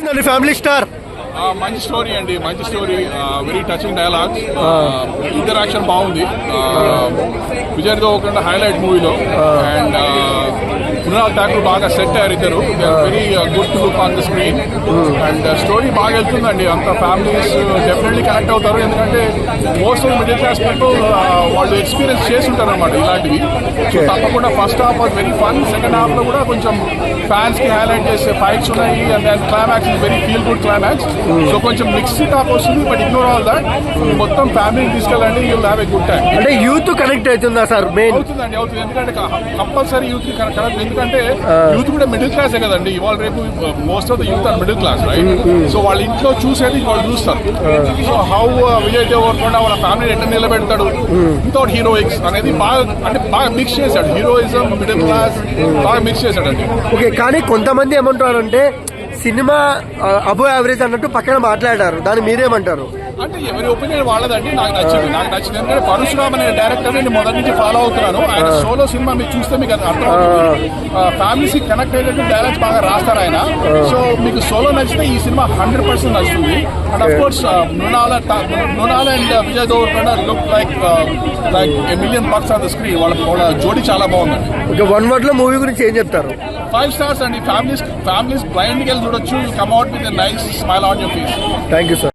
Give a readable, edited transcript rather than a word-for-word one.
అనిపించిందండి family star? మంచి story అండి, మంచి story, very touching dialogues, interaction బాగుంది. విజయ్ దేవరకొండ హైలైట్ మూవీలో. అండ్ మృణాల్ ఠాకూర్ బాగా సెట్ అయ్యారు ఇద్దరు. Very good to look on the screen. And story బాగా వెళ్తుందండి. అంత ఫ్యామిలీస్ డెఫినెట్లీ కనెక్ట్ అవుతారు, ఎందుకంటే most of middle class people వాళ్ళు ఎక్స్పీరియన్స్ చేసి ఉంటారు అనమాట ఇలాంటివి. సో తప్పకుండా first half was very fun, second half లో కూడా కొంచెం ఫ్యాన్స్ కి హైలైట్ చేసే ఫైట్స్ ఉన్నాయి. అండ్ దాని climax is very feel good climax. So కొంచెం మిక్స్డ్ టాప్ వస్తుంది, బట్ ఇగ్నోర్ ఆల్ దట్. మొత్తం ఫ్యామిలీని తీసుకెళ్ళండి, you will have a good time. అంటే యూత్ కనెక్ట్ అవుతుందా సార్? మెయిన్ అవుతుందండి, అవుతుంది. ఎందుకంటే కంపల్సరీ యూత్ కి కనెక్ట్, ఎందుకంటే యూత్ కూడా మిడిల్ క్లాసే కదండి. ఇవాళ రేపు most of the youth are middle class, right? So వాళ్ళ ఇంట్లో చూసేది వాళ్ళు చూస్తారు. సో హౌ విజయ్ దేవరకొండ వాళ్ళ ఫ్యామిలీ ఎట్లా నిలబెడతాడు వితౌట్ హీరోయిక్స్ అనేది బాగా మిక్స్ చేశాడు. హీరోయిజం, మిడిల్ క్లాస్ బాగా మిక్స్ చేశాడండి. ఓకే, కానీ కొంతమంది ఏమంటారంటే సినిమా అబో యావరేజ్ అన్నట్టు పక్కన మాట్లాడారు, దాన్ని మీరేమంటారు? అంటే ఎవరి ఒపీనియన్ వాళ్ళదండి. నాకు నచ్చింది ఎందుకంటే పరశురామ్ అనే డైరెక్టర్ నేను మొదటి నుంచి ఫాలో అవుతున్నాను. ఆయన సోలో సినిమా మీరు చూస్తే మీకు అది అర్థమవుతుంది. ఫ్యామిలీస్ కనెక్ట్ అయ్యేటట్టు డైలాగ్స్ బాగా రాస్తారు ఆయన. సో మీకు సోలో నచ్చితే ఈ సినిమా 100% నచ్చుతుంది. And of course Mrunal and Vijay Deverakonda look like $1 million on the screen. వాళ్ళ జోడీ చాలా బాగుందండి. ఓకే, వన్ వర్డ్ లో మూవీ గురించి ఏం చెప్తారు? 5 stars అండి. ఫ్యామిలీస్ బ్లైండ్ గా చూడొచ్చు. Come out with a nice smile on your face. Thank you sir.